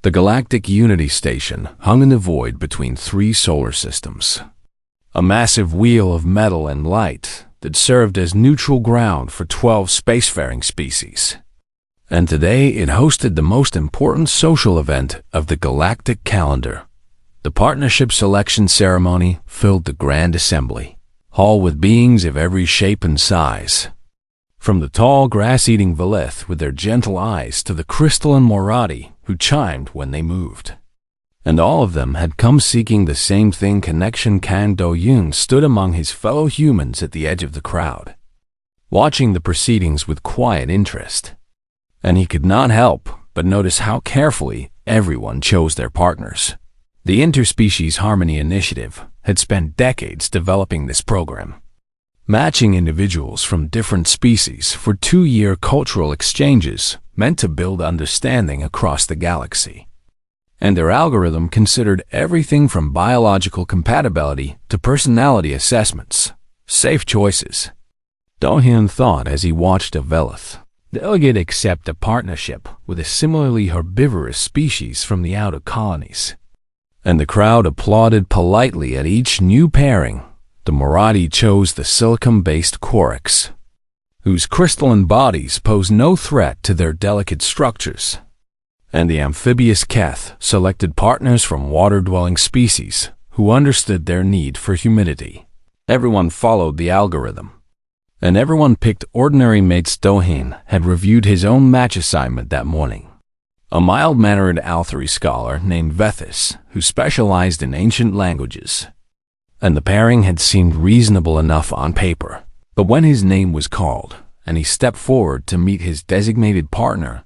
The Galactic Unity Station hung in the void between three solar systems. A massive wheel of metal and light that served as neutral ground for 12 spacefaring species. And today it hosted the most important social event of the galactic calendar. The partnership selection ceremony filled the grand assembly hall with beings of every shape and size. From the tall grass-eating Wildest with their gentle eyes to the crystalline Moradi who chimed when they moved. And all of them had come seeking the same thing. Connection. Kang Do-yoon stood among his fellow humans at the edge of the crowd, watching the proceedings with quiet interest. And he could not help but notice how carefully everyone chose their partners. The Interspecies Harmony Initiative had spent decades developing this program, matching individuals from different species for 2-year cultural exchanges meant to build understanding across the galaxy. And their algorithm considered everything from biological compatibility to personality assessments. Safe choices. Do-hyun thought as he watched a Wildest delegate accept a partnership with a similarly herbivorous species from the outer colonies. And the crowd applauded politely at each new pairing. The Moradi chose the silicon-based Quarks, whose crystalline bodies pose no threat to their delicate structures. And the amphibious Keth selected partners from water-dwelling species who understood their need for humidity. Everyone followed the algorithm, and everyone picked ordinary mates. Do-hyun had reviewed his own match assignment that morning. A mild-mannered Althari scholar named Vethis, who specialized in ancient languages. And the pairing had seemed reasonable enough on paper. But when his name was called, and he stepped forward to meet his designated partner,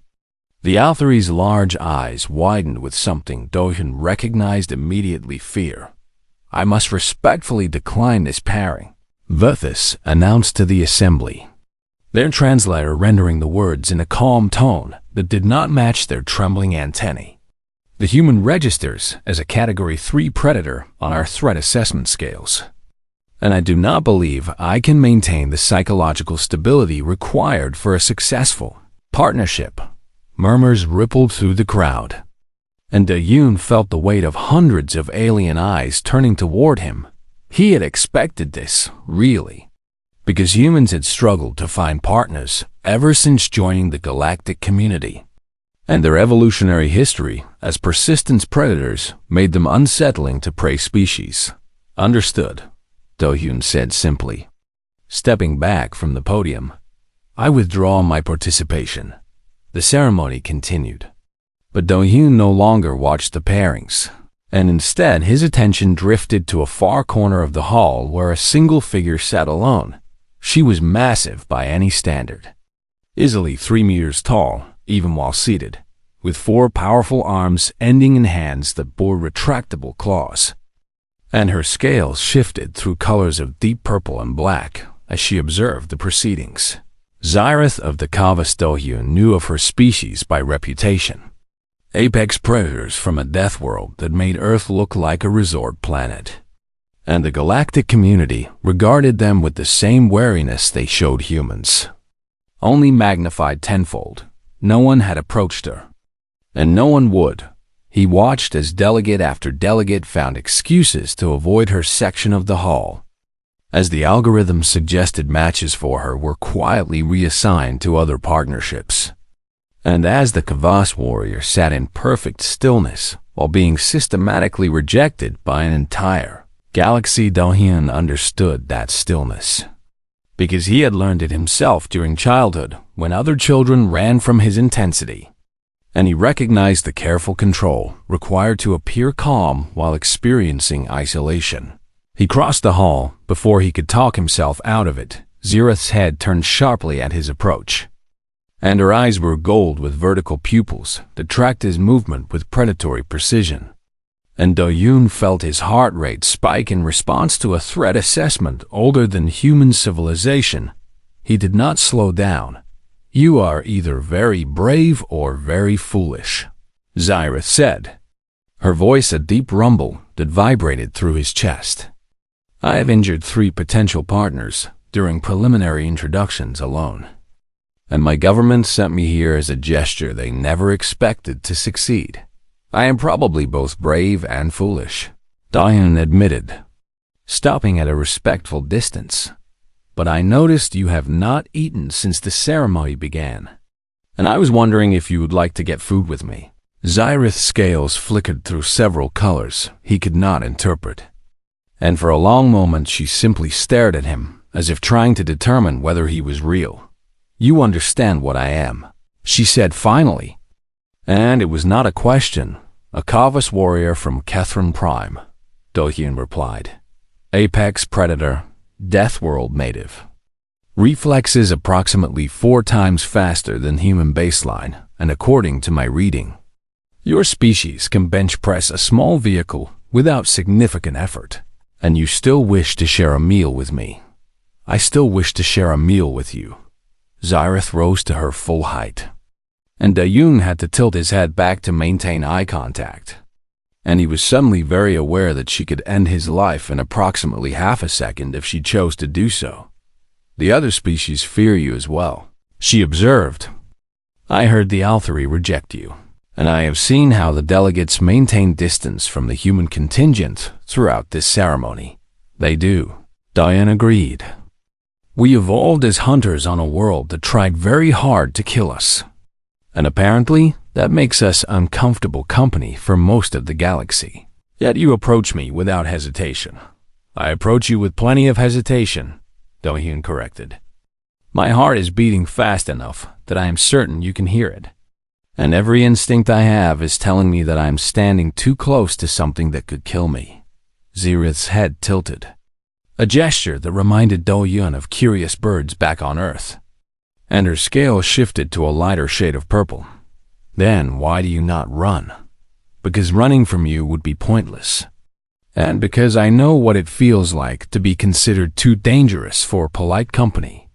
the Althari's large eyes widened with something Do-hyun recognized immediately: fear. "I must respectfully decline this pairing," Vethis announced to the assembly, their translator rendering the words in a calm tone that did not match their trembling antennae. "The human registers as a Category 3 predator on our threat assessment scales, and I do not believe I can maintain the psychological stability required for a successful partnership." Murmurs rippled through the crowd, and Do-hyun felt the weight of hundreds of alien eyes turning toward him. He had expected this, really, because humans had struggled to find partners ever since joining the galactic community, and their evolutionary history as persistent predators made them unsettling to prey species. "Understood," Do-hyun said simply. Stepping back from the podium, "I withdraw my participation." The ceremony continued, but Do-hyun no longer watched the pairings, and instead his attention drifted to a far corner of the hall where a single figure sat alone. She was massive by any standard, easily 3 meters tall, even while seated, with 4 powerful arms ending in hands that bore retractable claws. And her scales shifted through colors of deep purple and black as she observed the proceedings. Zyrith of the Kavas. Do-hyun knew of her species by reputation. Apex predators from a death world that made Earth look like a resort planet. And the galactic community regarded them with the same wariness they showed humans, only magnified tenfold. No one had approached her, and no one would. He watched as delegate after delegate found excuses to avoid her section of the hall, as the algorithm suggested matches for her were quietly reassigned to other partnerships. And as the Kavas warrior sat in perfect stillness while being systematically rejected by an entire galaxy, Do-hyun understood that stillness, because he had learned it himself during childhood when other children ran from his intensity. And he recognized the careful control required to appear calm while experiencing isolation. He crossed the hall before he could talk himself out of it. Zyrith's head turned sharply at his approach, and her eyes were gold with vertical pupils that tracked his movement with predatory precision. And Do-hyun felt his heart rate spike in response to a threat assessment older than human civilization. He did not slow down. "You are either very brave or very foolish," Zyrith said, her voice a deep rumble that vibrated through his chest. "I have injured 3 potential partners during preliminary introductions alone, and my government sent me here as a gesture they never expected to succeed. I am probably both brave and foolish, Diane admitted, stopping at a respectful distance. But I noticed you have not eaten since the ceremony began, and I was wondering if you would like to get food with me. Xyrith's scales flickered through several colors he could not interpret, and for a long moment she simply stared at him, as if trying to determine whether he was real. You understand what I am, she said finally. And it was not a question. A Kavas warrior from Kethrin Prime, Do-hyun replied. Apex predator, Death World native. Reflexes approximately 4 times faster than human baseline, and according to my reading, your species can bench press a small vehicle without significant effort, and you still wish to share a meal with me. I still wish to share a meal with you. Xyrith rose to her full height, and Do-hyun had to tilt his head back to maintain eye contact. And he was suddenly very aware that she could end his life in approximately half a second if she chose to do so. The other species fear you as well, she observed. I heard the Althari reject you, and I have seen how the delegates maintain distance from the human contingent throughout this ceremony. They do, Diane agreed. We evolved as hunters on a world that tried very hard to kill us, and apparently that makes us uncomfortable company for most of the galaxy. Yet you approach me without hesitation. I approach you with plenty of hesitation, Do-hyun corrected. My heart is beating fast enough that I am certain you can hear it, and every instinct I have is telling me that I am standing too close to something that could kill me. Xyrith's head tilted, a gesture that reminded Do-hyun of curious birds back on Earth, and her scale shifted to a lighter shade of purple. Then why do you not run? Because running from you would be pointless. And because I know what it feels like to be considered too dangerous for polite company.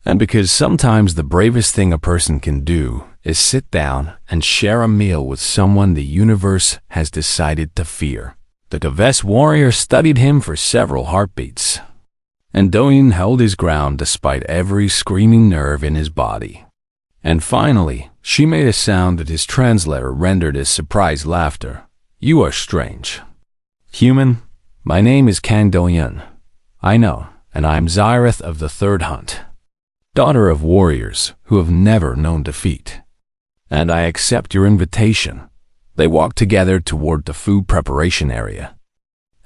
And because sometimes the bravest thing a person can do is sit down and share a meal with someone the universe has decided to fear. The Kavas warrior studied him for several heartbeats, and Do-hyun held his ground despite every screaming nerve in his body. And finally, she made a sound that his translator rendered as surprised laughter. You are strange. Human, my name is Kang Do-hyun. I know, and I am Xyrith of the Third Hunt, daughter of warriors who have never known defeat. And I accept your invitation. They walked together toward the food preparation area,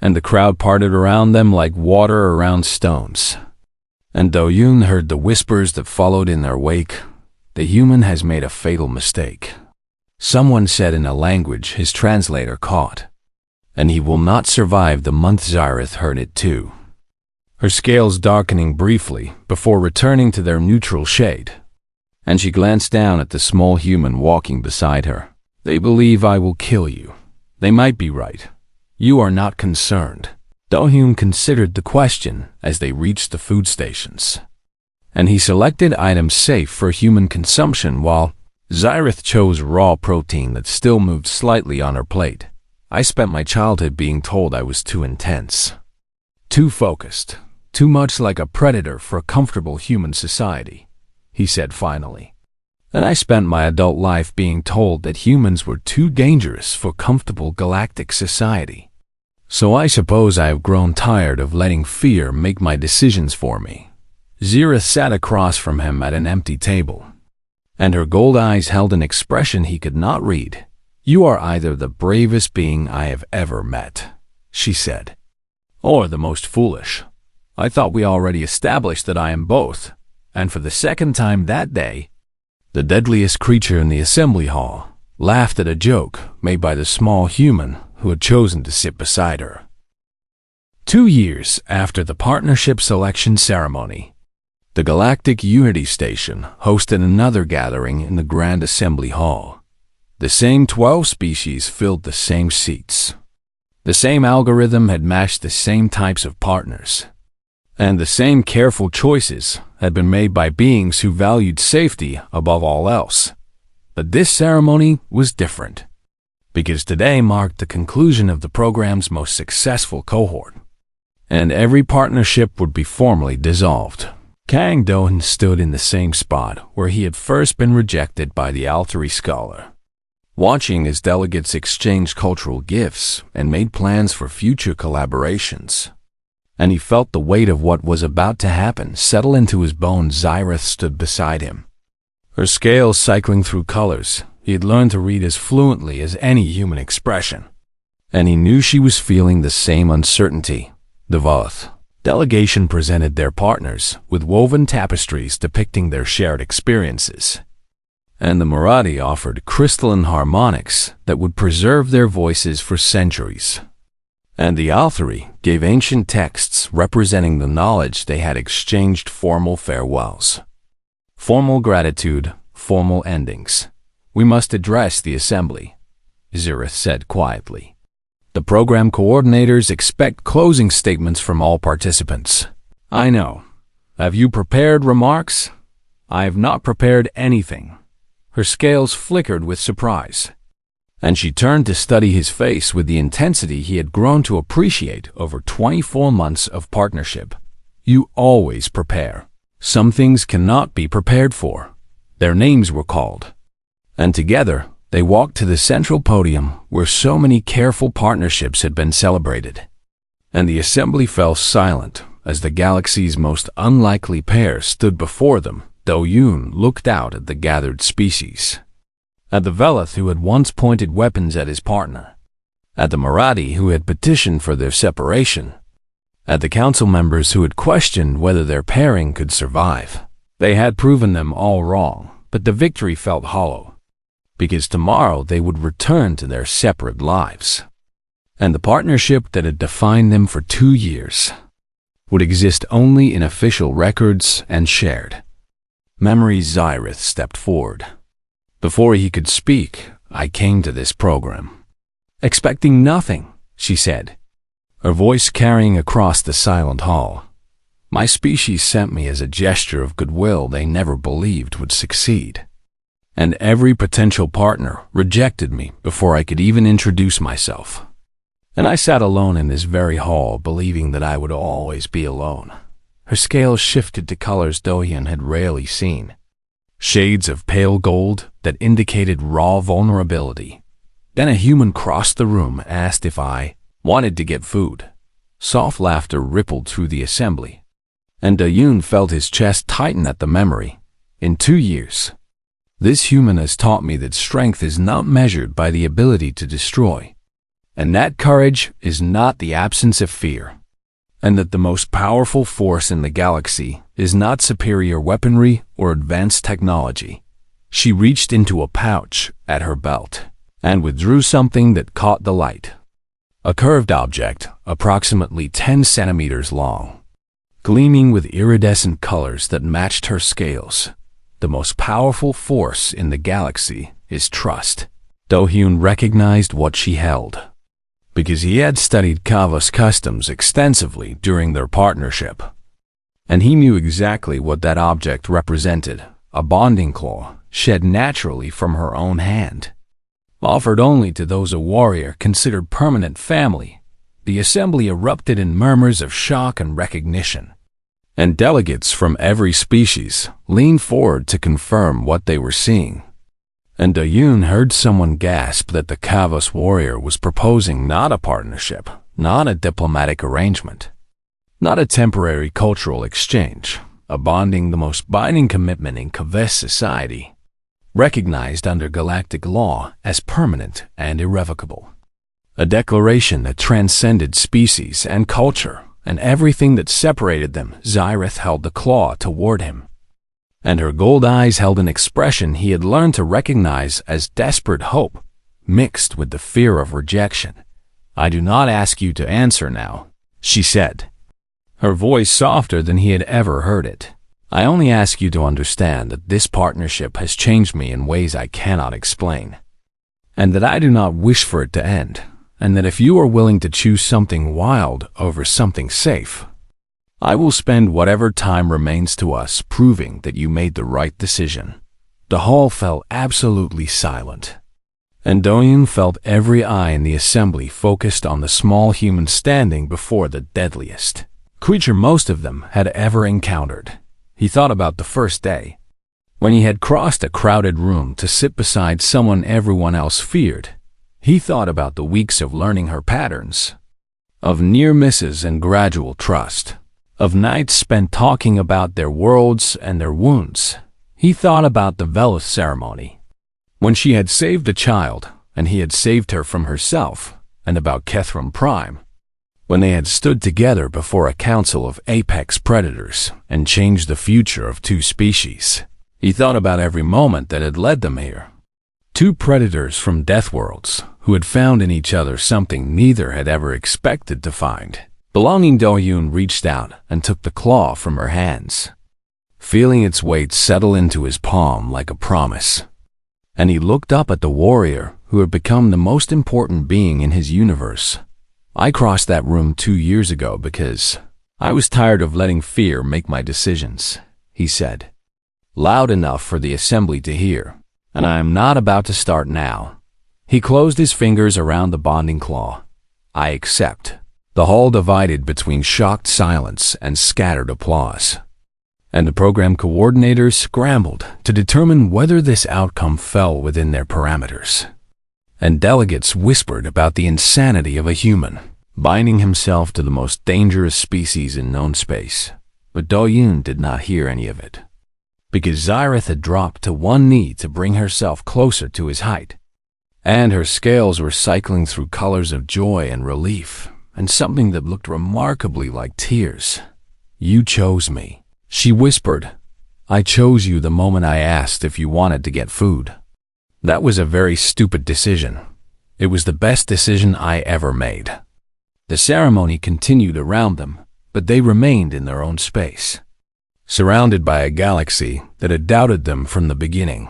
and the crowd parted around them like water around stones. And Do-hyun heard the whispers that followed in their wake. The human has made a fatal mistake, someone said in a language his translator caught, and he will not survive the month. Xyrith heard it too, her scales darkening briefly before returning to their neutral shade, and she glanced down at the small human walking beside her. They believe I will kill you. They might be right. You are not concerned. Do-hyun considered the question as they reached the food stations, and he selected items safe for human consumption while Xyrith chose raw protein that still moved slightly on her plate. I spent my childhood being told I was too intense, too focused, too much like a predator for a comfortable human society, he said finally. And I spent my adult life being told that humans were too dangerous for comfortable galactic society. So I suppose I have grown tired of letting fear make my decisions for me. Xyrith sat across from him at an empty table, and her gold eyes held an expression he could not read. You are either the bravest being I have ever met, she said, or the most foolish. I thought we already established that I am both, and for the second time that day, the deadliest creature in the assembly hall laughed at a joke made by the small human who had chosen to sit beside her. 2 years after the partnership selection ceremony, the Galactic Unity Station hosted another gathering in the Grand Assembly Hall. The same 12 species filled the same seats. The same algorithm had matched the same types of partners, and the same careful choices had been made by beings who valued safety above all else. But this ceremony was different, because today marked the conclusion of the program's most successful cohort, and every partnership would be formally dissolved. Kang Do-hyun stood in the same spot where he had first been rejected by the Althari scholar, watching as delegates exchanged cultural gifts and made plans for future collaborations. And he felt the weight of what was about to happen settle into his bones. Zyrith stood beside him, her scales cycling through colors he had learned to read as fluently as any human expression. And he knew she was feeling the same uncertainty. The Voth delegation presented their partners with woven tapestries depicting their shared experiences. And the Marathi offered crystalline harmonics that would preserve their voices for centuries. And the Althari gave ancient texts representing the knowledge they had exchanged. Formal farewells, formal gratitude, formal endings. "We must address the assembly," Zyrith said quietly. "The program coordinators expect closing statements from all participants." "I know. Have you prepared remarks?" "I have not prepared anything." Her scales flickered with surprise, and she turned to study his face with the intensity he had grown to appreciate over 24 months of partnership. "You always prepare. Some things cannot be prepared for." Their names were called, and together they walked to the central podium where so many careful partnerships had been celebrated. And the assembly fell silent as the galaxy's most unlikely pair stood before them. Do-Yoon looked out at the gathered species, at the Velith who had once pointed weapons at his partner, at the Marathi who had petitioned for their separation, at the council members who had questioned whether their pairing could survive. They had proven them all wrong, but the victory felt hollow, because tomorrow they would return to their separate lives. And the partnership that had defined them for 2 years would exist only in official records and shared memories. Zyrith stepped forward. "Before he could speak, I came to this program expecting nothing," she said, her voice carrying across the silent hall. "My species sent me as a gesture of goodwill they never believed would succeed. And every potential partner rejected me before I could even introduce myself. And I sat alone in this very hall, believing that I would always be alone." Her scales shifted to colors Do-Yoon had rarely seen, shades of pale gold that indicated raw vulnerability. Then a human crossed the room, asked if I wanted to get food. Soft laughter rippled through the assembly, and Do-Yoon felt his chest tighten at the memory. "In 2 years, this human has taught me that strength is not measured by the ability to destroy, and that courage is not the absence of fear, and that the most powerful force in the galaxy is not superior weaponry or advanced technology." She reached into a pouch at her belt and withdrew something that caught the light. A curved object, approximately 10 centimeters long, gleaming with iridescent colors that matched her scales. "The most powerful force in the galaxy is trust." Do-Yoon recognized what she held, because he had studied Kavos customs extensively during their partnership. And he knew exactly what that object represented, a bonding claw shed naturally from her own hand, offered only to those a warrior considered permanent family. The assembly erupted in murmurs of shock and recognition, and delegates from every species leaned forward to confirm what they were seeing. And Do-Yoon heard someone gasp that the Kavos warrior was proposing not a partnership, not a diplomatic arrangement, not a temporary cultural exchange, a bonding, the most binding commitment in Kavos society, recognized under galactic law as permanent and irrevocable. A declaration that transcended species and culture and everything that separated them. Zyrith held the claw toward him, and her gold eyes held an expression he had learned to recognize as desperate hope, mixed with the fear of rejection. "I do not ask you to answer now," she said, her voice softer than he had ever heard it. "I only ask you to understand that this partnership has changed me in ways I cannot explain, and that I do not wish for it to end, and that if you are willing to choose something wild over something safe, I will spend whatever time remains to us proving that you made the right decision." The hall fell absolutely silent, and Do-Yoon felt every eye in the assembly focused on the small human standing before the deadliest creature most of them had ever encountered. He thought about the first day, When he had crossed a crowded room to sit beside someone everyone else feared, he thought about the weeks of learning her patterns, of near misses and gradual trust, of nights spent talking about their worlds and their wounds. He thought about the Wildest ceremony, when she had saved a child and he had saved her from herself, and about Kethrum Prime, when they had stood together before a council of apex predators and changed the future of two species. He thought about every moment that had led them here. Two predators from death worlds who had found in each other something neither had ever expected to find. Belonging Do-yoon reached out and took the claw from her hands, feeling its weight settle into his palm like a promise. And he looked up at the warrior who had become the most important being in his universe. I crossed that room 2 years ago because I was tired of letting fear make my decisions, he said, loud enough for the assembly to hear. And I am not about to start now. He closed his fingers around the bonding claw. I accept. The hall divided between shocked silence and scattered applause. And the program coordinators scrambled to determine whether this outcome fell within their parameters. And delegates whispered about the insanity of a human, binding himself to the most dangerous species in known space. But Do-yoon did not hear any of it, because Xyrith had dropped to one knee to bring herself closer to his height, and her scales were cycling through colors of joy and relief, and something that looked remarkably like tears. You chose me, she whispered. I chose you the moment I asked if you wanted to get food. That was a very stupid decision. It was the best decision I ever made. The ceremony continued around them, but they remained in their own space, surrounded by a galaxy that had doubted them from the beginning.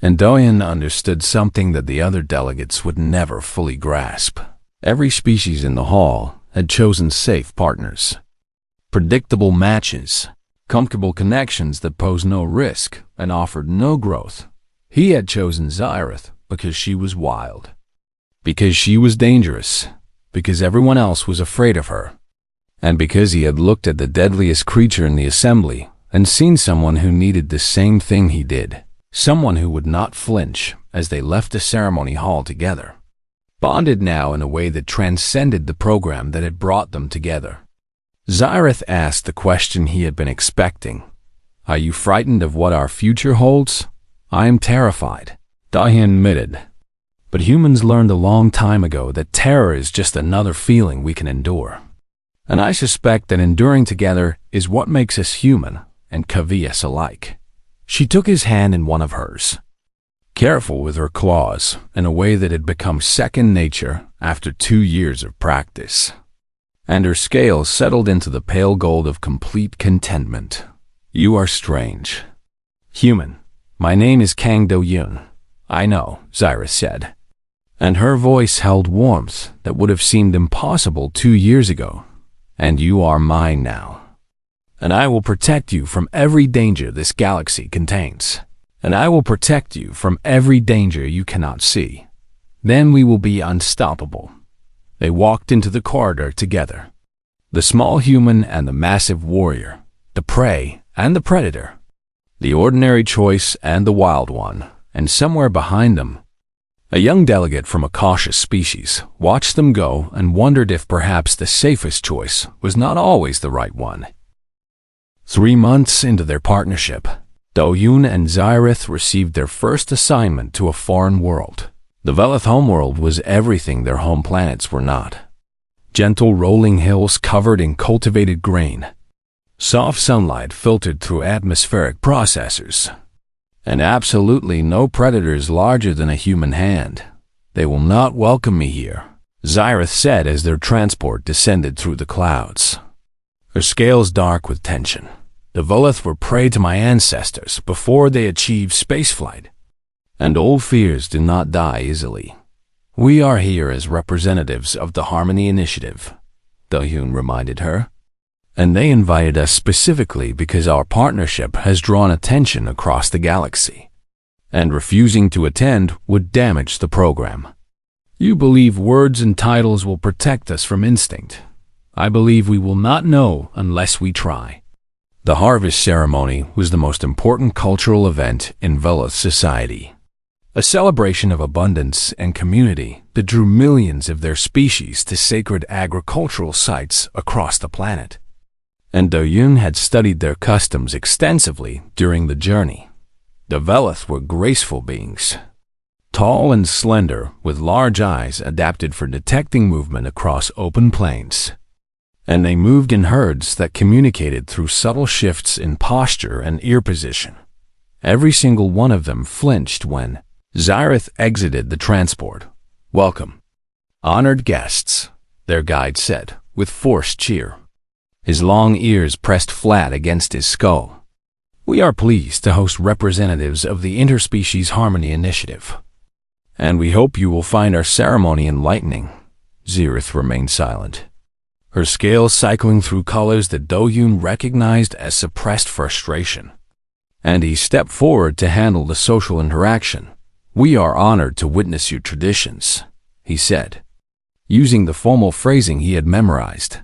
And Do-yoon understood something that the other delegates would never fully grasp. Every species in the hall had chosen safe partners, predictable matches, comfortable connections that posed no risk and offered no growth. He had chosen Xyrith because she was wild, because she was dangerous, because everyone else was afraid of her, and because he had looked at the deadliest creature in the assembly and seen someone who needed the same thing he did, someone who would not flinch as they left the ceremony hall together, bonded now in a way that transcended the program that had brought them together. Xyrith asked the question he had been expecting. Are you frightened of what our future holds? I am terrified, Do-yoon admitted. But humans learned a long time ago that terror is just another feeling we can endure. And I suspect that enduring together is what makes us human and Kavias alike. She took his hand in one of hers, careful with her claws in a way that had become second nature after 2 years of practice. And her scales settled into the pale gold of complete contentment. You are strange. Human. My name is Kang Do-yoon. I know, Xyrith said. And her voice held warmth that would have seemed impossible 2 years ago. And you are mine now. And I will protect you from every danger this galaxy contains. And I will protect you from every danger you cannot see. Then we will be unstoppable. They walked into the corridor together. The small human and the massive warrior, the prey and the predator, the ordinary choice and the wild one, and somewhere behind them, a young delegate from a cautious species watched them go and wondered if perhaps the safest choice was not always the right one. 3 months into their partnership, Do-yoon and Xyrith received their first assignment to a foreign world. The Velith homeworld was everything their home planets were not. Gentle rolling hills covered in cultivated grain, soft sunlight filtered through atmospheric processors, and absolutely no predators larger than a human hand. They will not welcome me here, Xyrith said as their transport descended through the clouds, her scales dark with tension. The Velith were prey to my ancestors before they achieved spaceflight, and old fears do not die easily. We are here as representatives of the Harmony Initiative, Do-yoon reminded her. And they invited us specifically because our partnership has drawn attention across the galaxy, and refusing to attend would damage the program. You believe words and titles will protect us from instinct. I believe we will not know unless we try. The harvest ceremony was the most important cultural event in Velith society, a celebration of abundance and community that drew millions of their species to sacred agricultural sites across the planet. And Do-Yoon had studied their customs extensively during the journey. The Velith were graceful beings, tall and slender, with large eyes adapted for detecting movement across open plains. And they moved in herds that communicated through subtle shifts in posture and ear position. Every single one of them flinched when Zyrith exited the transport. "Welcome, honored guests," their guide said, with forced cheer. His long ears pressed flat against his skull. "We are pleased to host representatives of the Interspecies Harmony Initiative, and we hope you will find our ceremony enlightening." Zyrith remained silent, her scales cycling through colors that Do-Yoon recognized as suppressed frustration. And he stepped forward to handle the social interaction. "We are honored to witness your traditions," he said, using the formal phrasing he had memorized.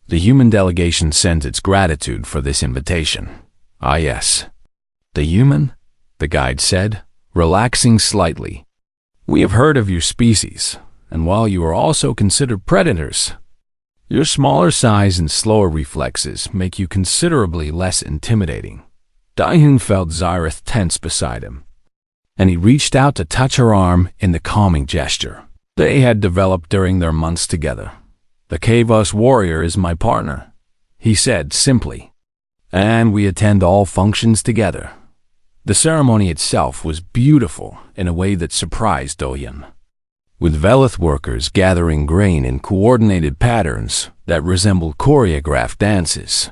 The human delegation sent its gratitude for this invitation. "Ah, yes. The human?" the guide said, relaxing slightly. "We have heard of your species, and while you are also considered predators, your smaller size and slower reflexes make you considerably less intimidating." Do-Yoon felt Zyrith tense beside him, and he reached out to touch her arm in the calming gesture they had developed during their months together. "The Kavos warrior is my partner," he said simply, "and we attend all functions together." The ceremony itself was beautiful in a way that surprised Do-Yoon, with Velith workers gathering grain in coordinated patterns that resembled choreographed dances.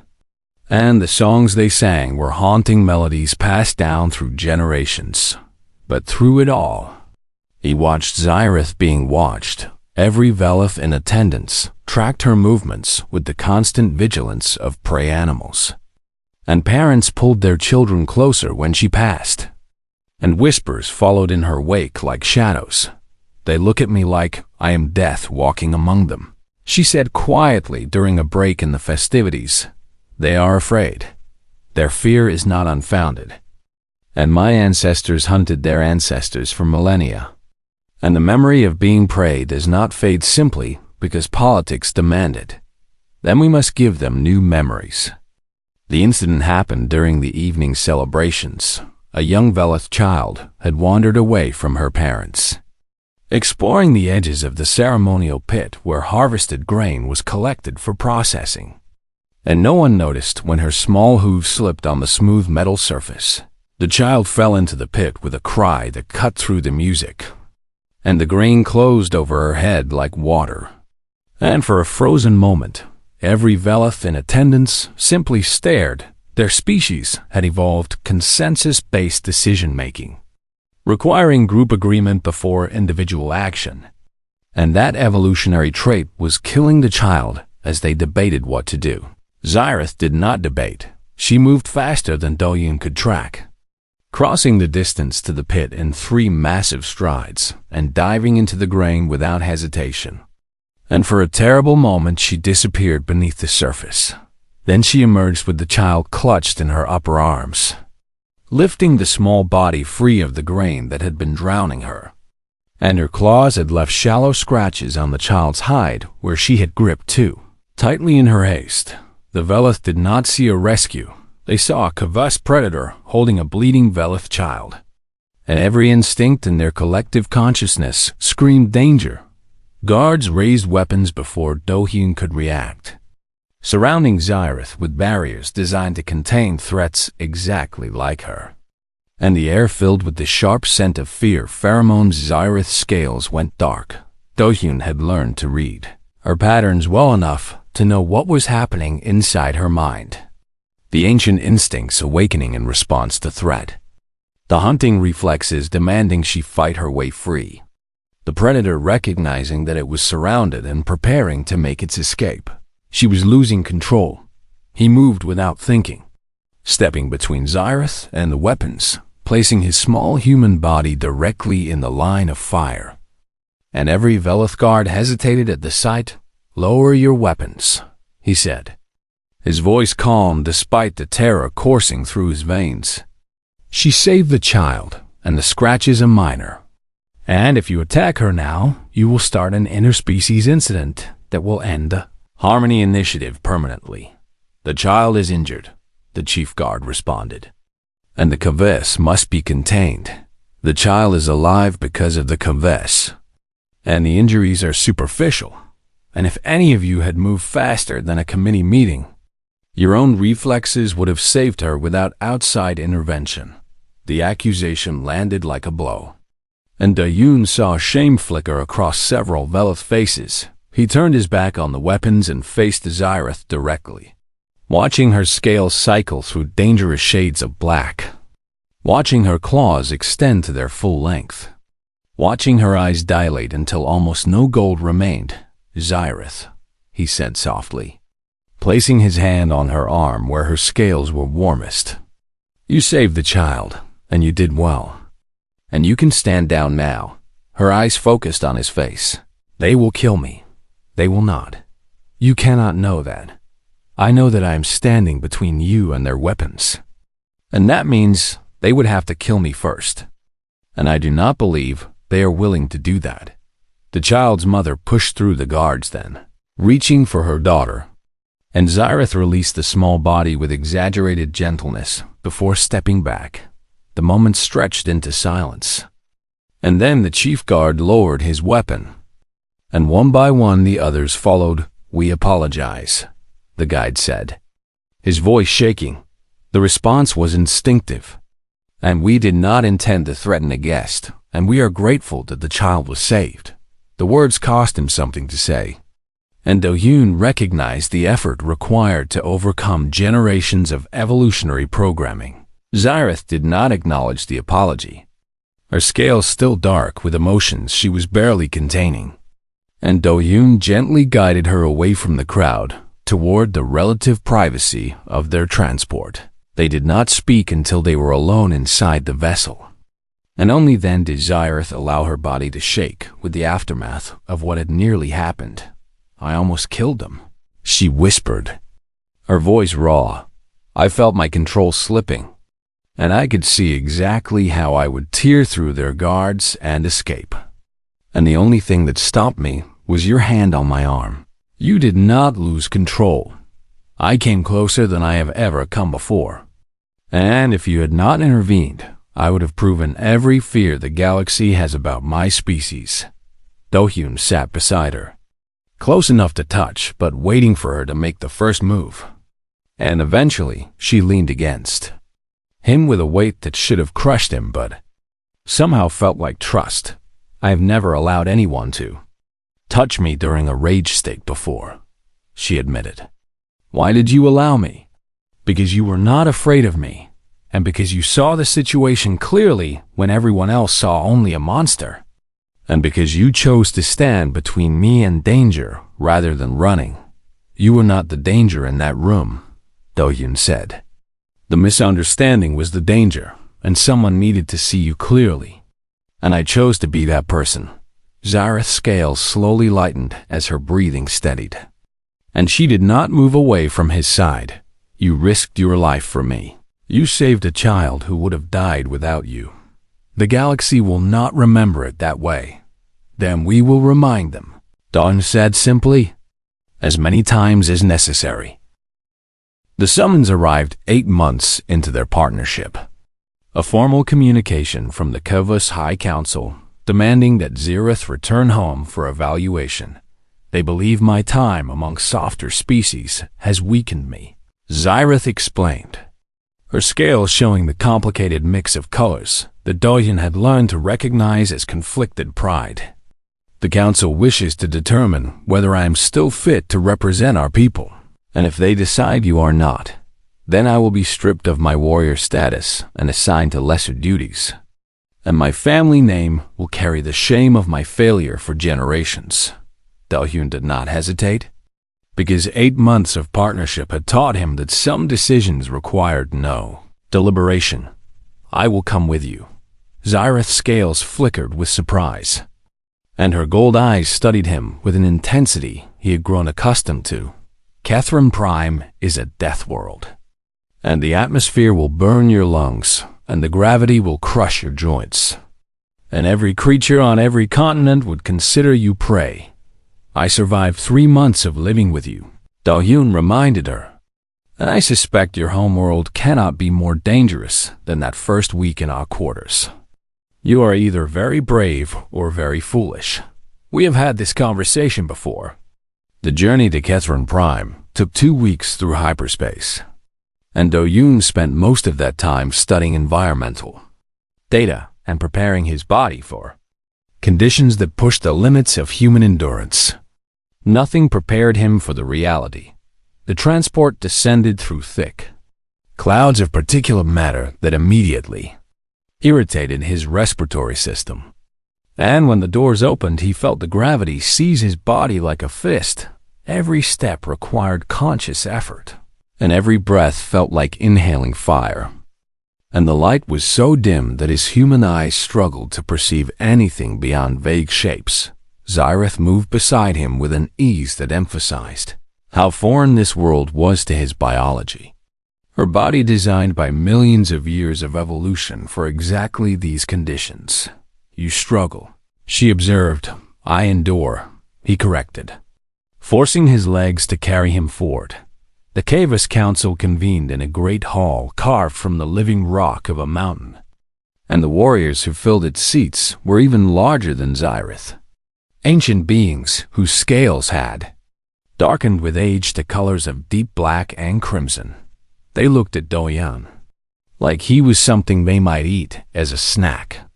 And the songs they sang were haunting melodies passed down through generations. But through it all, he watched Zyrith being watched. Every Velith in attendance tracked her movements with the constant vigilance of prey animals. And parents pulled their children closer when she passed. And whispers followed in her wake like shadows. "They look at me like I am death walking among them," she said quietly during a break in the festivities. "They are afraid. Their fear is not unfounded. And my ancestors hunted their ancestors for millennia. And the memory of being prey does not fade simply because politics demand it. Then we must give them new memories." The incident happened during the evening celebrations. A young Velith child had wandered away from her parents, exploring the edges of the ceremonial pit where harvested grain was collected for processing. And no one noticed when her small hooves slipped on the smooth metal surface. The child fell into the pit with a cry that cut through the music, and the grain closed over her head like water. And for a frozen moment, every Velith in attendance simply stared. Their species had evolved consensus-based decision-making, requiring group agreement before individual action. And that evolutionary trait was killing the child as they debated what to do. Zyrith did not debate. She moved faster than Do-Yoon could track, crossing the distance to the pit in 3 massive strides and diving into the grain without hesitation. And for a terrible moment she disappeared beneath the surface. Then she emerged with the child clutched in her upper arms, lifting the small body free of the grain that had been drowning her. And her claws had left shallow scratches on the child's hide where she had gripped too tightly in her haste. The Velith did not see a rescue. They saw a Kavos predator holding a bleeding Velith child. And every instinct in their collective consciousness screamed danger. Guards raised weapons before Do-Yoon could react, surrounding Zyrith with barriers designed to contain threats exactly like her. And the air filled with the sharp scent of fear. Pheromones. Zyrith's scales went dark. Do-Yoon had learned to read her patterns well enough to know what was happening inside her mind. The ancient instincts awakening in response to threat. The hunting reflexes demanding she fight her way free. The predator recognizing that it was surrounded and preparing to make its escape. She was losing control. He moved without thinking, stepping between Zyrith and the weapons, placing his small human body directly in the line of fire. And every Velith guard hesitated at the sight. "Lower your weapons," he said. his voice calm despite the terror coursing through his veins. She saved the child, and the scratches are minor. And if you attack her now, you will start an interspecies incident that will end the Harmony Initiative permanently. The child is injured, the chief guard responded. And the Kavess must be contained. The child is alive because of the Kavess. And the injuries are superficial. And if any of you had moved faster than a committee meeting, your own reflexes would have saved her without outside intervention. The accusation landed like a blow. And Dayun saw shame flicker across several Velith faces. He turned his back on the weapons and faced Zyrith directly, watching her scales cycle through dangerous shades of black, watching her claws extend to their full length, watching her eyes dilate until almost no gold remained. Zyrith, he said softly, placing his hand on her arm where her scales were warmest. You saved the child, and you did well. And you can stand down now. Her eyes focused on his face. They will kill me. They will not. You cannot know that. I know that I am standing between you and their weapons. And that means they would have to kill me first. And I do not believe they are willing to do that. The child's mother pushed through the guards then, reaching for her daughter. And Zyrith released the small body with exaggerated gentleness before stepping back. The moment stretched into silence. And then the chief guard lowered his weapon. And one by one the others followed. We apologize, the guide said, his voice shaking. The response was instinctive. And we did not intend to threaten a guest, and we are grateful that the child was saved. The words cost him something to say. And Do-Yoon recognized the effort required to overcome generations of evolutionary programming. Zyrith did not acknowledge the apology, her scales still dark with emotions she was barely containing. And Do-Yoon gently guided her away from the crowd, toward the relative privacy of their transport. They did not speak until they were alone inside the vessel. And only then did Zyrith allow her body to shake with the aftermath of what had nearly happened. I almost killed them, she whispered, her voice raw. I felt my control slipping, and I could see exactly how I would tear through their guards and escape. And the only thing that stopped me was your hand on my arm. You did not lose control. I came closer than I have ever come before. And if you had not intervened, I would have proven every fear the galaxy has about my species. Do-Hyun sat beside her, close enough to touch, but waiting for her to make the first move. And eventually, she leaned against him with a weight that should have crushed him, but somehow felt like trust. I have never allowed anyone to touch me during a rage state before, she admitted. Why did you allow me? Because you were not afraid of me, and because you saw the situation clearly when everyone else saw only a monster, and because you chose to stand between me and danger rather than running. You were not the danger in that room, Do-Hyun said. The misunderstanding was the danger, and someone needed to see you clearly. And I chose to be that person. Zyrith's scales slowly lightened as her breathing steadied. And she did not move away from his side. You risked your life for me. You saved a child who would have died without you. The galaxy will not remember it that way. Then we will remind them, Dawn said simply, as many times as necessary. The summons arrived 8 months into their partnership. A formal communication from the Kavus High Council demanding that Zyrith return home for evaluation. They believe my time among softer species has weakened me, Zyrith explained, her scales showing the complicated mix of colors that Do-Hyun had learned to recognize as conflicted pride. The council wishes to determine whether I am still fit to represent our people. And if they decide you are not, then I will be stripped of my warrior status and assigned to lesser duties. And my family name will carry the shame of my failure for generations. Do-Hyun did not hesitate, because 8 months of partnership had taught him that some decisions required no deliberation. I will come with you. Zyrith's scales flickered with surprise, and her gold eyes studied him with an intensity he had grown accustomed to. Catherine Prime is a death world, and the atmosphere will burn your lungs, and the gravity will crush your joints. And every creature on every continent would consider you prey. I survived 3 months of living with you, Do-Yoon reminded her. And I suspect your homeworld cannot be more dangerous than that first week in our quarters. You are either very brave or very foolish. We have had this conversation before. The journey to Catherine Prime took 2 weeks through hyperspace, and Do-Yoon spent most of that time studying environmental data and preparing his body for conditions that pushed the limits of human endurance. Nothing prepared him for the reality. The transport descended through thick clouds of particulate matter that immediately irritated his respiratory system. And when the doors opened, he felt the gravity seize his body like a fist. Every step required conscious effort, and every breath felt like inhaling fire. And the light was so dim that his human eyes struggled to perceive anything beyond vague shapes. Zyreth moved beside him with an ease that emphasized how foreign this world was to his biology. Her body designed by millions of years of evolution for exactly these conditions. You struggle, she observed. I endure, he corrected, forcing his legs to carry him forward. The Kavus Council convened in a great hall carved from the living rock of a mountain, and the warriors who filled its seats were even larger than Zyreth. Ancient beings whose scales had darkened with age to colors of deep black and crimson. They looked at Do-Yoon like he was something they might eat as a snack.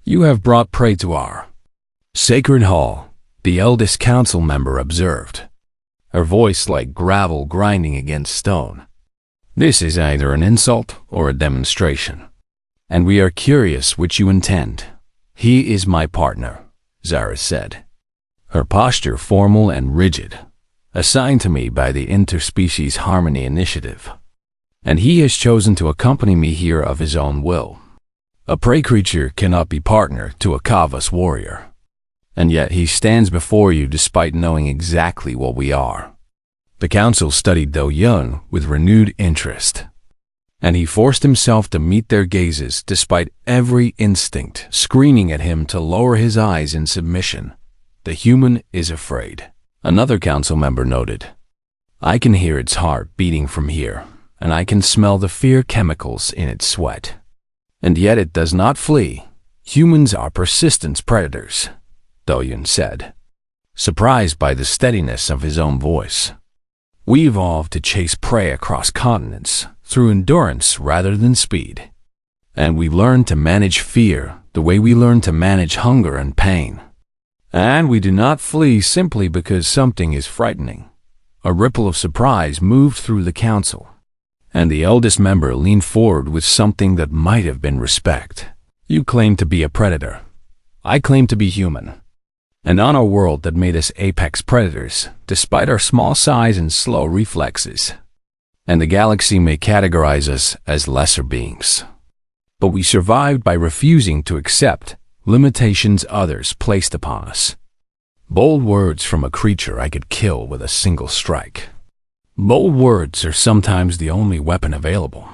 You have brought prey to our sacred hall, the eldest council member observed, her voice like gravel grinding against stone. This is either an insult or a demonstration, and we are curious which you intend. He is my partner, Zara said, her posture formal and rigid, assigned to me by the Interspecies Harmony Initiative, and he has chosen to accompany me here of his own will. A prey creature cannot be partner to a Kavus warrior, and yet he stands before you despite knowing exactly what we are. The council studied Do-Yoon with renewed interest, and he forced himself to meet their gazes despite every instinct screaming at him to lower his eyes in submission. The human is afraid, another council member noted. I can hear its heart beating from here, and I can smell the fear chemicals in its sweat. And yet it does not flee. Humans are persistent predators, Do-Yoon said, surprised by the steadiness of his own voice. We evolved to chase prey across continents through endurance rather than speed. And we learned to manage fear the way we learn to manage hunger and pain. And we do not flee simply because something is frightening. A ripple of surprise moved through the council, and the eldest member leaned forward with something that might have been respect. You claim to be a predator. I claim to be human. And on a world that made us apex predators, despite our small size and slow reflexes. And the galaxy may categorize us as lesser beings. But we survived by refusing to accept limitations others placed upon us. Bold words from a creature I could kill with a single strike. Bold words are sometimes the only weapon available.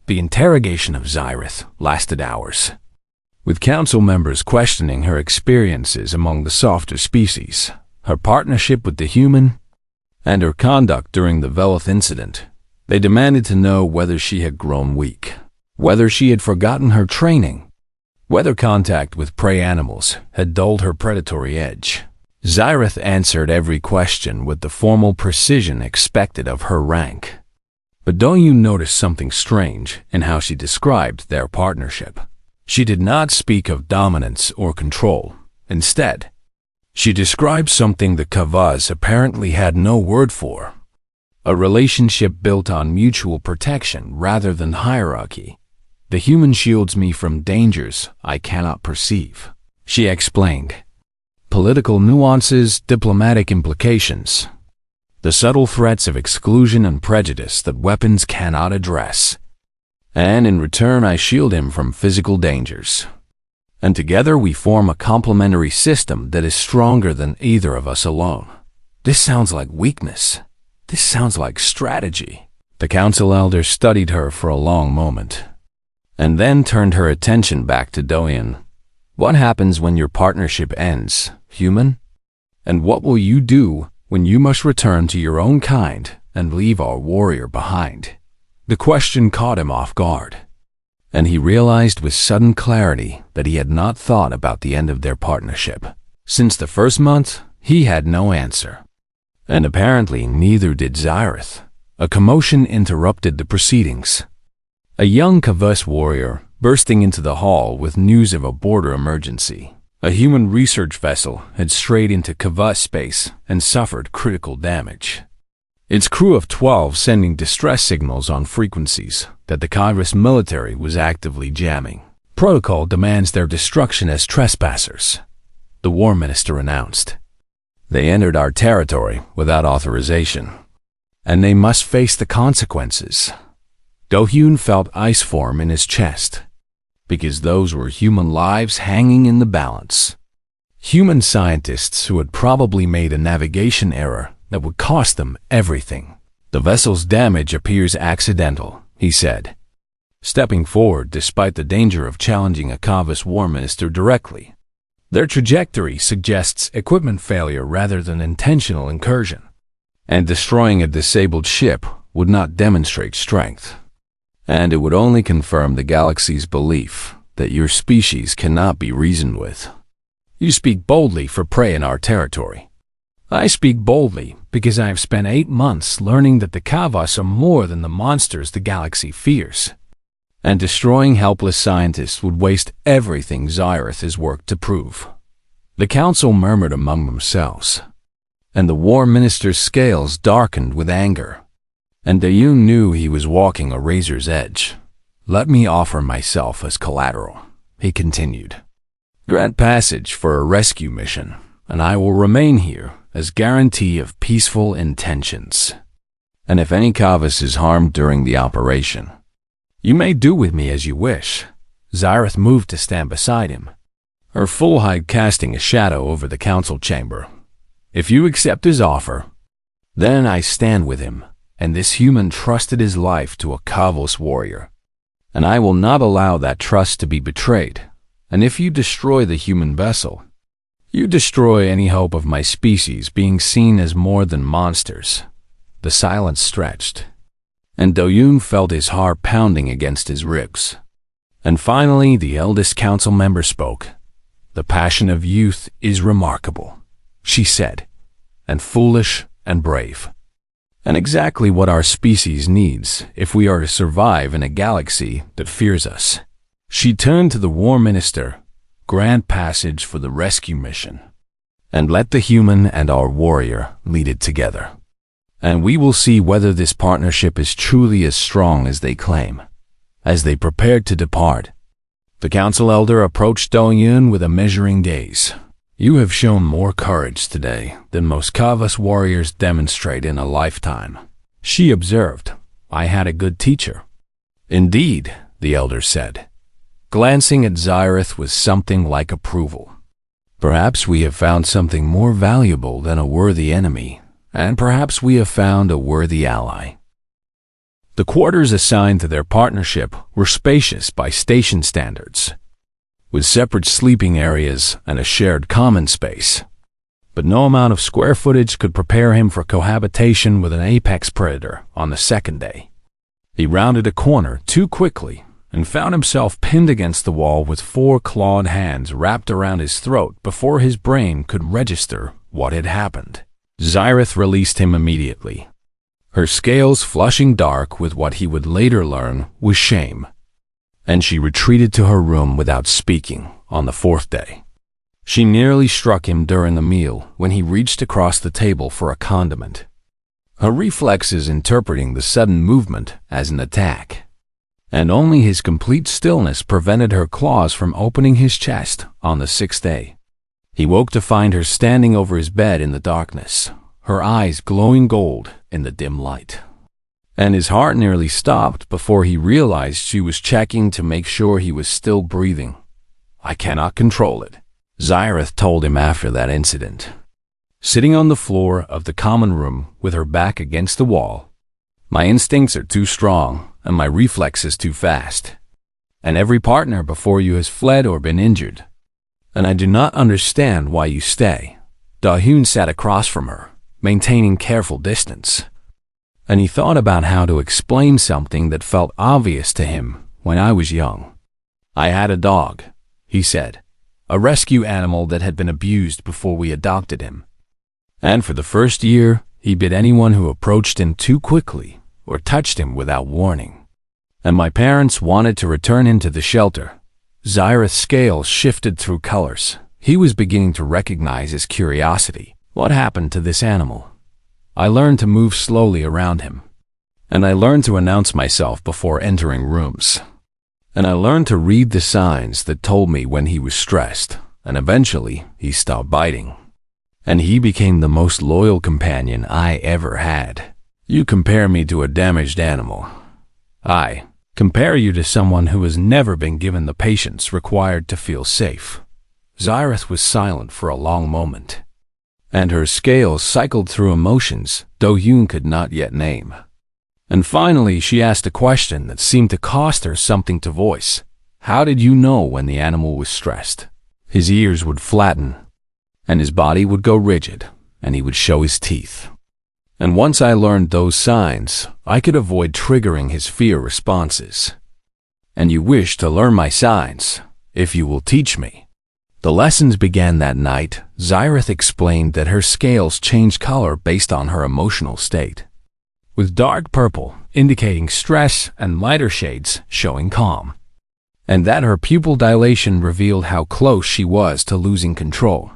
The interrogation of Zyreth lasted hours, with council members questioning her experiences among the softer species, her partnership with the human, and her conduct during the Velith incident. They demanded to know whether she had grown weak, whether she had forgotten her training, whether contact with prey animals had dulled her predatory edge. Zyreth answered every question with the formal precision expected of her rank. But Do-Yoon noticed something strange in how she described their partnership. She did not speak of dominance or control. Instead, she described something the Kavus apparently had no word for. A relationship built on mutual protection rather than hierarchy. The human shields me from dangers I cannot perceive, she explained. Political nuances, diplomatic implications, the subtle threats of exclusion and prejudice that weapons cannot address. And in return I shield him from physical dangers. And together we form a complementary system that is stronger than either of us alone. This sounds like weakness. This sounds like strategy. The council elder studied her for a long moment, and then turned her attention back to Do-Eun. What happens when your partnership ends, human? And what will you do when you must return to your own kind and leave our warrior behind? The question caught him off guard, and he realized with sudden clarity that he had not thought about the end of their partnership. Since the first month, he had no answer. And apparently neither did Xyrith. A commotion interrupted the proceedings. A young Kavus warrior bursting into the hall with news of a border emergency. A human research vessel had strayed into Kavus space and suffered critical damage. Its crew of 12 sending distress signals on frequencies that the Kavus military was actively jamming. Protocol demands their destruction as trespassers, the War Minister announced. They entered our territory without authorization, and they must face the consequences. Do-Hyun felt ice form in his chest, because those were human lives hanging in the balance. Human scientists who had probably made a navigation error that would cost them everything. The vessel's damage appears accidental, he said, stepping forward despite the danger of challenging a Kavus War Minister directly. Their trajectory suggests equipment failure rather than intentional incursion, and destroying a disabled ship would not demonstrate strength. And it would only confirm the galaxy's belief that your species cannot be reasoned with. You speak boldly for prey in our territory. I speak boldly because I have spent 8 months learning that the Kavus are more than the monsters the galaxy fears. And destroying helpless scientists would waste everything Xyrith has worked to prove. The council murmured among themselves, and the War Minister's scales darkened with anger. And Do-Hyun knew he was walking a razor's edge. Let me offer myself as collateral, he continued. Grant passage for a rescue mission, and I will remain here as guarantee of peaceful intentions. And if any Kavus is harmed during the operation, you may do with me as you wish. Xyrith moved to stand beside him, her full height casting a shadow over the council chamber. If you accept his offer, then I stand with him, and this human trusted his life to a Kavus warrior. And I will not allow that trust to be betrayed. And if you destroy the human vessel, you destroy any hope of my species being seen as more than monsters. The silence stretched, and Do-Hyun felt his heart pounding against his ribs. And finally, the eldest council member spoke. The passion of youth is remarkable, she said, and foolish and brave. And exactly what our species needs if we are to survive in a galaxy that fears us. She turned to the War Minister. Grant passage for the rescue mission, and let the human and our warrior lead it together. And we will see whether this partnership is truly as strong as they claim. As they prepared to depart, the council elder approached Do-Hyun with a measuring gaze. You have shown more courage today than most Kavus warriors demonstrate in a lifetime, she observed. I had a good teacher. Indeed, the elder said, glancing at Xyrith with something like approval. Perhaps we have found something more valuable than a worthy enemy, and perhaps we have found a worthy ally. The quarters assigned to their partnership were spacious by station standards, with separate sleeping areas and a shared common space. But no amount of square footage could prepare him for cohabitation with an apex predator on the second day. He rounded a corner too quickly and found himself pinned against the wall with 4 clawed hands wrapped around his throat before his brain could register what had happened. Xyrith released him immediately, her scales flushing dark with what he would later learn was shame, and she retreated to her room without speaking on the 4th day. She nearly struck him during the meal when he reached across the table for a condiment, her reflexes interpreting the sudden movement as an attack. And only his complete stillness prevented her claws from opening his chest on the 6th day. He woke to find her standing over his bed in the darkness, her eyes glowing gold in the dim light. And his heart nearly stopped before he realized she was checking to make sure he was still breathing. I cannot control it, Xyrith told him after that incident. sitting on the floor of the common room with her back against the wall. My instincts are too strong, and my reflexes too fast. And every partner before you has fled or been injured. And I do not understand why you stay. Da-Hyun sat across from her, maintaining careful distance. And he thought about how to explain something that felt obvious to him when I was young. I had a dog, he said, a rescue animal that had been abused before we adopted him. And for the first year, he bit anyone who approached him too quickly or touched him without warning. And my parents wanted to return him to the shelter. Xyrith's scales shifted through colors. He was beginning to recognize his curiosity. What happened to this animal? I learned to move slowly around him. And I learned to announce myself before entering rooms. And I learned to read the signs that told me when he was stressed. And eventually, he stopped biting. And he became the most loyal companion I ever had. You compare me to a damaged animal. I compare you to someone who has never been given the patience required to feel safe. Xyrith was silent for a long moment, and her scales cycled through emotions Da-Hyun could not yet name. And finally she asked a question that seemed to cost her something to voice. How did you know when the animal was stressed? His ears would flatten, and his body would go rigid, and he would show his teeth. And once I learned those signs, I could avoid triggering his fear responses. And you wish to learn my signs, if you will teach me. The lessons began that night. Xyrith explained that her scales change color based on her emotional state, with dark purple indicating stress and lighter shades showing calm. And that her pupil dilation revealed how close she was to losing control.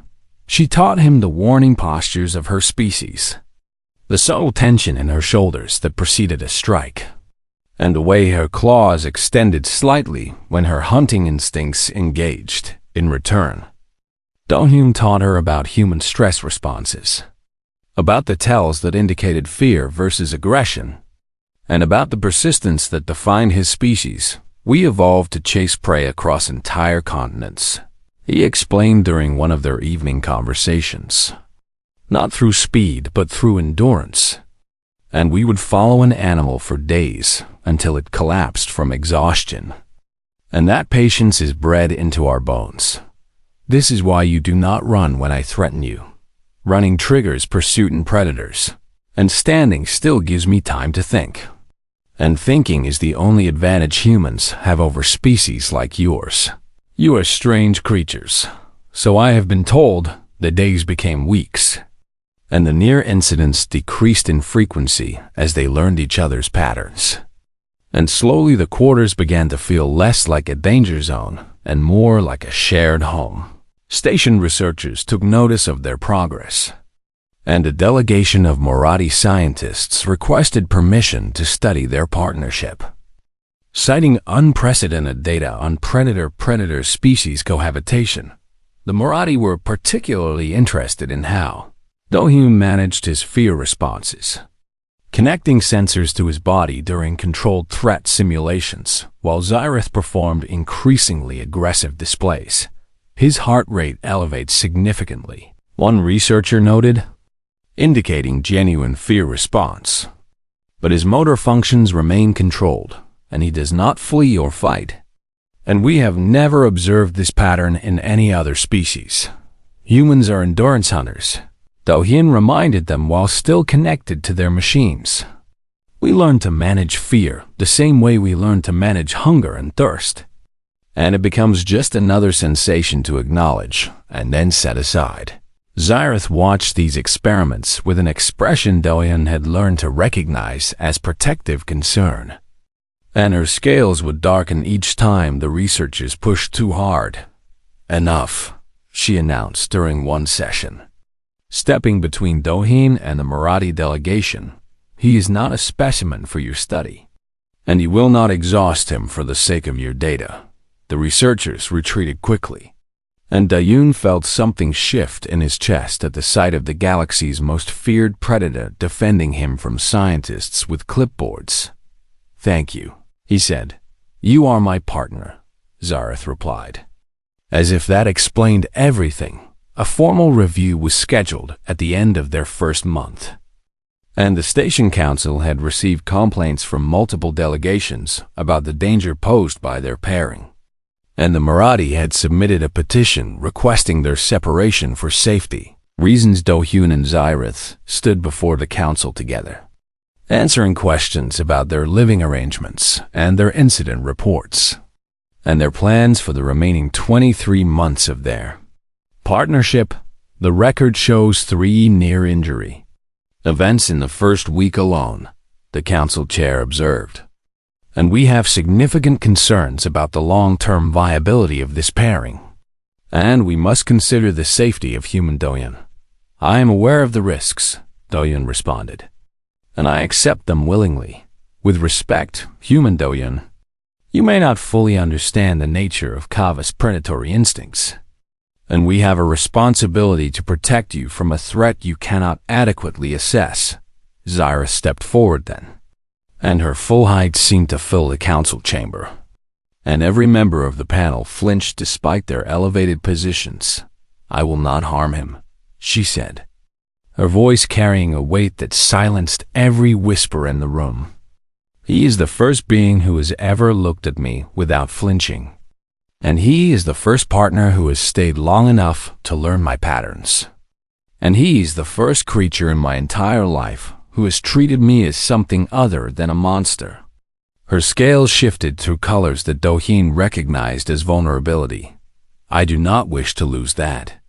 She taught him the warning postures of her species, the subtle tension in her shoulders that preceded a strike, and the way her claws extended slightly when her hunting instincts engaged. In return, Da-Hyun taught her about human stress responses, about the tells that indicated fear versus aggression, and about the persistence that defined his species. We evolved to chase prey across entire continents, he explained during one of their evening conversations. Not through speed, but through endurance. And we would follow an animal for days until it collapsed from exhaustion. And that patience is bred into our bones. This is why you do not run when I threaten you. Running triggers pursuit and predators, and standing still gives me time to think. And thinking is the only advantage humans have over species like yours. You are strange creatures. So I have been told the days became weeks, and the near incidents decreased in frequency as they learned each other's patterns. And slowly the quarters began to feel less like a danger zone and more like a shared home. Station researchers took notice of their progress, and a delegation of Marathi scientists requested permission to study their partnership. Citing unprecedented data on predator-predator species cohabitation, the Marathi were particularly interested in how Da-Hyun managed his fear responses, connecting sensors to his body during controlled threat simulations, while Xyrith performed increasingly aggressive displays. His heart rate elevates significantly, one researcher noted, indicating genuine fear response. But his motor functions remain controlled, and he does not flee or fight. And we have never observed this pattern in any other species. Humans are endurance hunters, Da-Hyun reminded them while still connected to their machines. We learn to manage fear the same way we learn to manage hunger and thirst. And it becomes just another sensation to acknowledge and then set aside. Xyrith watched these experiments with an expression Da-Hyun had learned to recognize as protective concern. And her scales would darken each time the researchers pushed too hard. Enough, she announced during one session. Stepping between Da-Hyun and the Marathi delegation, he is not a specimen for your study, and you will not exhaust him for the sake of your data. The researchers retreated quickly, and Da-Hyun felt something shift in his chest at the sight of the galaxy's most feared predator defending him from scientists with clipboards. "Thank you," he said. "You are my partner," Xyrith replied. As if that explained everything, a formal review was scheduled at the end of their first month. And the station council had received complaints from multiple delegations about the danger posed by their pairing. And the Marathi had submitted a petition requesting their separation for safety. Reasons Do-hyun and Zyrith stood before the council together, answering questions about their living arrangements and their incident reports, and their plans for the remaining 23 months of their partnership. The record shows 3 near-injury events in the first week alone, the council chair observed. And we have significant concerns about the long-term viability of this pairing. And we must consider the safety of human Do-hyun. I am aware of the risks, Do-hyun responded, and I accept them willingly. With respect, human Do-hyun, you may not fully understand the nature of Kava's predatory instincts, and we have a responsibility to protect you from a threat you cannot adequately assess. Zyra stepped forward then, and her full height seemed to fill the council chamber, and every member of the panel flinched despite their elevated positions. I will not harm him, she said, her voice carrying a weight that silenced every whisper in the room. He is the first being who has ever looked at me without flinching. And he is the first partner who has stayed long enough to learn my patterns. And he is the first creature in my entire life who has treated me as something other than a monster. Her scales shifted through colors that Do-hyun recognized as vulnerability. I do not wish to lose that.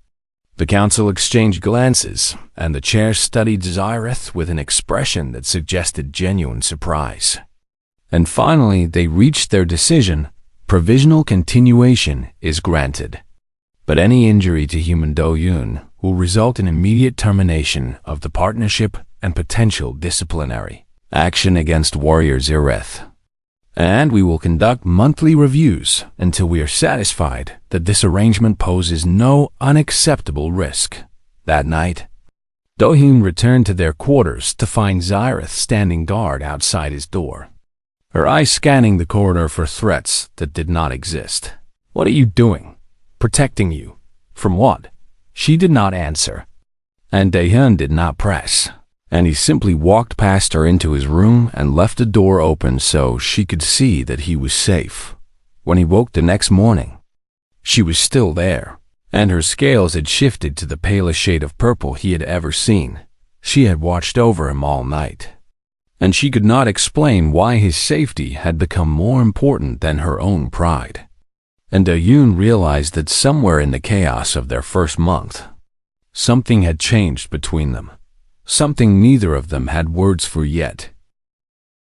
The council exchanged glances, and the chair studied Zyrith with an expression that suggested genuine surprise. And finally, they reached their decision. Provisional continuation is granted, but any injury to human Do-hyun will result in immediate termination of the partnership and potential disciplinary action against warrior Zyrith. And we will conduct monthly reviews until we are satisfied that this arrangement poses no unacceptable risk. That night, Do-hyun returned to their quarters to find Zyrith standing guard outside his door, her eyes scanning the corridor for threats that did not exist. What are you doing? Protecting you. From what? She did not answer, and Do-hyun did not press, and he simply walked past her into his room and left the door open so she could see that he was safe. When he woke the next morning, she was still there, and her scales had shifted to the palest shade of purple he had ever seen. She had watched over him all night, and she could not explain why his safety had become more important than her own pride. And Do-hyun realized that somewhere in the chaos of their first month, something had changed between them, something neither of them had words for yet.